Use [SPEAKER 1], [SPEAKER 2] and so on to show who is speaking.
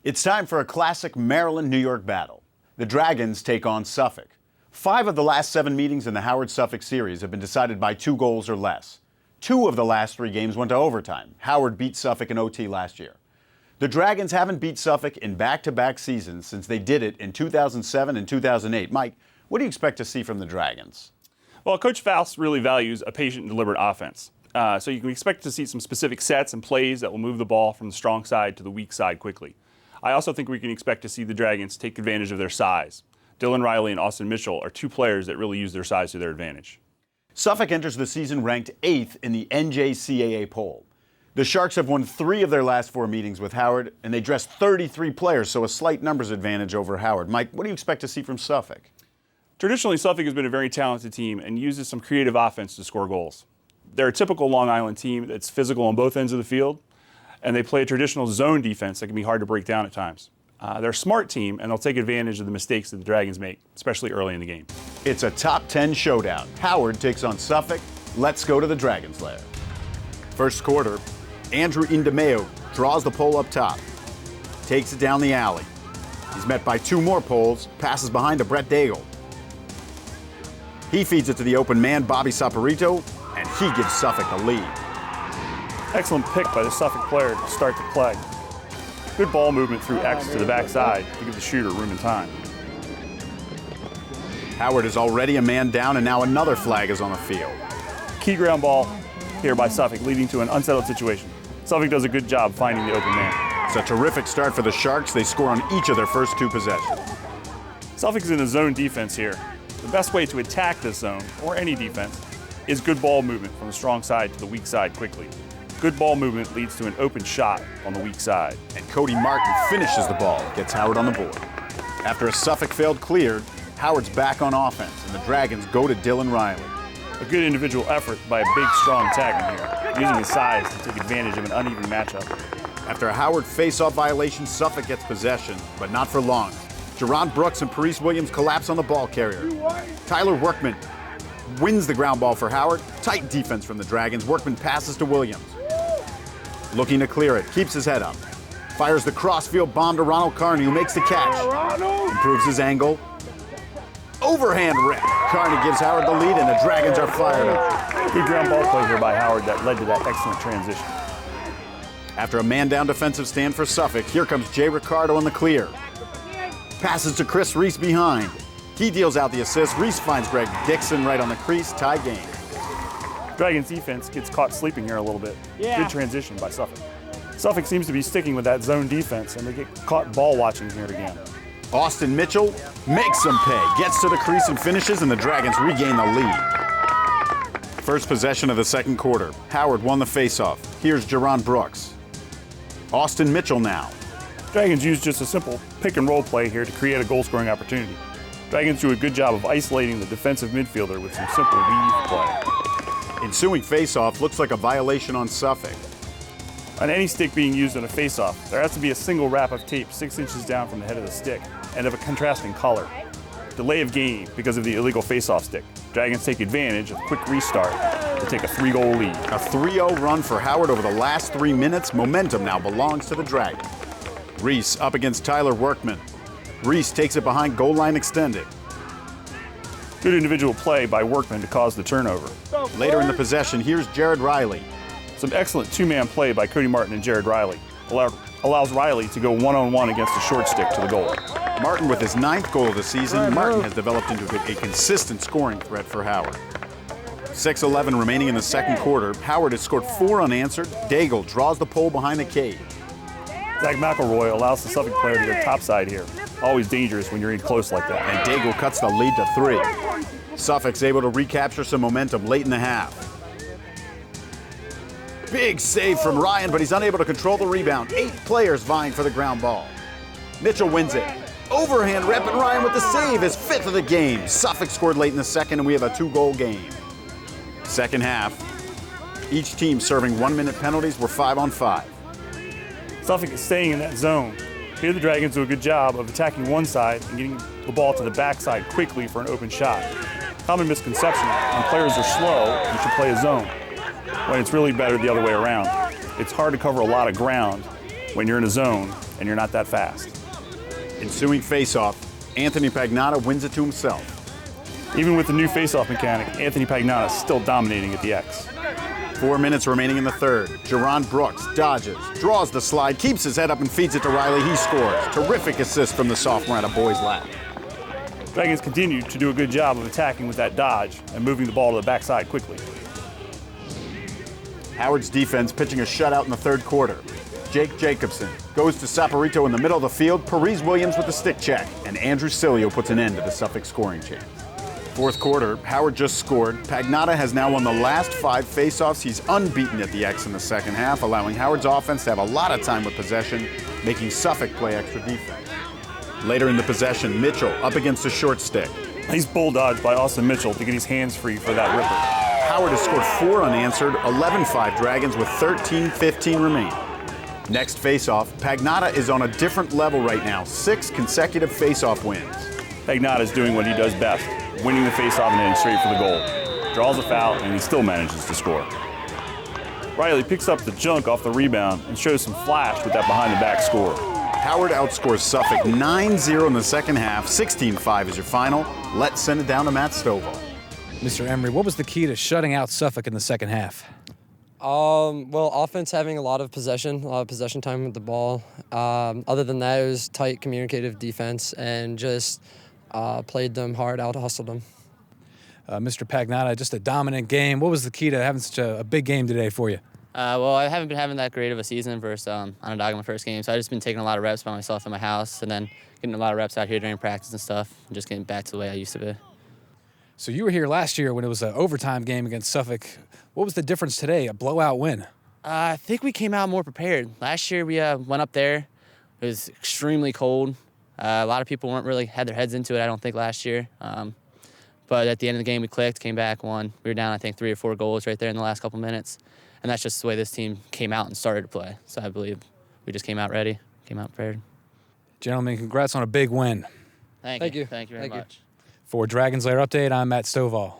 [SPEAKER 1] It's time for a classic Maryland-New York battle. The Dragons take on Suffolk. 5 of the last 7 meetings in the Howard-Suffolk series have been decided by 2 goals or less. 2 of the last 3 games went to overtime. Howard beat Suffolk in OT last year. The Dragons haven't beat Suffolk in back-to-back seasons since they did it in 2007 and 2008. Mike, what do you expect to see from the Dragons?
[SPEAKER 2] Well, Coach Faust really values a patient and deliberate offense. So you can expect to see some specific sets and plays that will move the ball from the strong side to the weak side quickly. I also think we can expect to see the Dragons take advantage of their size. Dylan Riley and Austin Mitchell are 2 players that really use their size to their advantage.
[SPEAKER 1] Suffolk enters the season ranked 8th in the NJCAA poll. The Sharks have won 3 of their last 4 meetings with Howard, and they dressed 33 players, so a slight numbers advantage over Howard. Mike, what do you expect to see from Suffolk?
[SPEAKER 2] Traditionally, Suffolk has been a very talented team and uses some creative offense to score goals. They're a typical Long Island team that's physical on both ends of the field, and they play a traditional zone defense that can be hard to break down at times. They're a smart team, and they'll take advantage of the mistakes that the Dragons make, especially early in the game.
[SPEAKER 1] It's a top 10 showdown. Howard takes on Suffolk. Let's go to the Dragons Lair. First quarter, Andrew Indemeo draws the pole up top, takes it down the alley. He's met by 2 more poles, passes behind to Brett Daigle. He feeds it to the open man, Bobby Saporito, and he gives Suffolk the lead.
[SPEAKER 2] Excellent pick by the Suffolk player to start the play. Good ball movement through X to the backside to give the shooter room and time.
[SPEAKER 1] Howard is already a man down, and now another flag is on the field.
[SPEAKER 2] Key ground ball here by Suffolk, leading to an unsettled situation. Suffolk does a good job finding the open man.
[SPEAKER 1] It's a terrific start for the Sharks. They score on each of their first 2 possessions.
[SPEAKER 2] Suffolk's in a zone defense here. The best way to attack this zone, or any defense, is good ball movement from the strong side to the weak side quickly. Good ball movement leads to an open shot on the weak side.
[SPEAKER 1] And Cody Martin finishes the ball, gets Howard on the board. After a Suffolk failed cleared, Howard's back on offense, and the Dragons go to Dylan Riley.
[SPEAKER 2] A good individual effort by a big, strong tackler here, using his size to take advantage of an uneven matchup.
[SPEAKER 1] After a Howard face-off violation, Suffolk gets possession, but not for long. Jerron Brooks and Parise Williams collapse on the ball carrier. Tyler Workman wins the ground ball for Howard. Tight defense from the Dragons. Workman passes to Williams. Looking to clear it, keeps his head up. Fires the crossfield bomb to Ronald Carney, who makes the catch. Improves his angle. Overhand rip. Carney gives Howard the lead, and the Dragons are fired up.
[SPEAKER 2] Good ground ball play here by Howard that led to that excellent transition.
[SPEAKER 1] After a man-down defensive stand for Suffolk, here comes Jay Ricardo on the clear. Passes to Chris Reese behind. He deals out the assist. Reese finds Greg Dixon right on the crease. Tie game.
[SPEAKER 2] Dragons defense gets caught sleeping here a little bit. Good transition by Suffolk. Suffolk seems to be sticking with that zone defense, and they get caught ball watching here again.
[SPEAKER 1] Austin Mitchell makes them pay. Gets to the crease and finishes, and the Dragons regain the lead. First possession of the second quarter. Howard won the faceoff. Here's Jerron Brooks. Austin Mitchell now.
[SPEAKER 2] Dragons use just a simple pick-and-roll play here to create a goal-scoring opportunity. Dragons do a good job of isolating the defensive midfielder with some simple weave play.
[SPEAKER 1] Ensuing faceoff looks like a violation on Suffolk.
[SPEAKER 2] On any stick being used on a faceoff, there has to be a single wrap of tape 6 inches down from the head of the stick and of a contrasting color. Delay of game because of the illegal faceoff stick. Dragons take advantage of a quick restart to take a 3-goal lead.
[SPEAKER 1] A 3-0 run for Howard over the last 3 minutes. Momentum now belongs to the Dragons. Reese up against Tyler Workman. Reese takes it behind goal line extended.
[SPEAKER 2] Good individual play by Workman to cause the turnover.
[SPEAKER 1] Later in the possession, here's Jared Riley.
[SPEAKER 2] Some excellent 2-man play by Cody Martin and Jared Riley. Allows Riley to go one-on-one against the short stick to the goal.
[SPEAKER 1] Martin with his 9th goal of the season. Martin has developed into a consistent scoring threat for Howard. 6:11 remaining in the second quarter. Howard has scored 4 unanswered. Daigle draws the pole behind the cage.
[SPEAKER 2] Zach McElroy allows the Suffolk player to go topside here. Always dangerous when you're in close like that.
[SPEAKER 1] And Daigle cuts the lead to 3. Suffolk's able to recapture some momentum late in the half. Big save from Ryan, but he's unable to control the rebound. 8 players vying for the ground ball. Mitchell wins it. Overhand rep, and Ryan with the save, his 5th of the game. Suffolk scored late in the second, and we have a 2-goal game. Second half, each team serving 1-minute penalties. We're 5-on-5.
[SPEAKER 2] Suffolk is staying in that zone. Here the Dragons do a good job of attacking one side and getting the ball to the backside quickly for an open shot. Common misconception, when players are slow, you should play a zone, when it's really better the other way around. It's hard to cover a lot of ground when you're in a zone and you're not that fast.
[SPEAKER 1] Ensuing face-off, Anthony Pagnotta wins it to himself.
[SPEAKER 2] Even with the new face-off mechanic, Anthony Pagnotta is still dominating at the X.
[SPEAKER 1] 4 minutes remaining in the third. Jerron Brooks dodges, draws the slide, keeps his head up and feeds it to Riley. He scores. Terrific assist from the sophomore at a boys' lap.
[SPEAKER 2] Dragons continue to do a good job of attacking with that dodge and moving the ball to the backside quickly.
[SPEAKER 1] Howard's defense pitching a shutout in the third quarter. Jake Jacobson goes to Saporito in the middle of the field. Parise Williams with the stick check. And Andrew Cilio puts an end to the Suffolk scoring chance. Fourth quarter, Howard just scored. Pagnotta has now won the last 5 faceoffs. He's unbeaten at the X in the second half, allowing Howard's offense to have a lot of time with possession, making Suffolk play extra defense. Later in the possession, Mitchell up against the short stick.
[SPEAKER 2] He's bull-dodged by Austin Mitchell to get his hands free for that ripper.
[SPEAKER 1] Howard has scored 4 unanswered, 11-5 Dragons with 13-15 remaining. Next faceoff, Pagnotta is on a different level right now, 6 consecutive faceoff wins.
[SPEAKER 2] Pagnotta is doing what he does best, winning the faceoff and heading straight for the goal. Draws a foul, and he still manages to score. Riley picks up the junk off the rebound and shows some flash with that behind-the-back score.
[SPEAKER 1] Howard outscores Suffolk 9-0 in the second half, 16-5 is your final. Let's send it down to Matt Stovall.
[SPEAKER 3] Mr. Emery, what was the key to shutting out Suffolk in the second half?
[SPEAKER 4] Well, offense having a lot of possession time with the ball. Other than that, it was tight, communicative defense, and just played them hard, out-hustled them.
[SPEAKER 3] Mr. Pagnotta, just a dominant game. What was the key to having such a big game today for you?
[SPEAKER 5] Well, I haven't been having that great of a season versus Onondaga in my first game, so I've just been taking a lot of reps by myself in my house and then getting a lot of reps out here during practice and stuff and just getting back to the way I used to be.
[SPEAKER 3] So you were here last year when it was an overtime game against Suffolk. What was the difference today, a blowout win?
[SPEAKER 5] I think we came out more prepared. Last year we went up there. It was extremely cold. A lot of people weren't really had their heads into it, I don't think, last year. But at the end of the game, we clicked, came back, won. We were down, I think, 3 or 4 goals right there in the last couple minutes. And that's just the way this team came out and started to play. So I believe we just came out ready, came out prepared.
[SPEAKER 3] Gentlemen, congrats on a big win.
[SPEAKER 5] Thank you.
[SPEAKER 4] you.
[SPEAKER 5] Thank you very much.
[SPEAKER 3] For Dragons Lair Update, I'm Matt Stovall.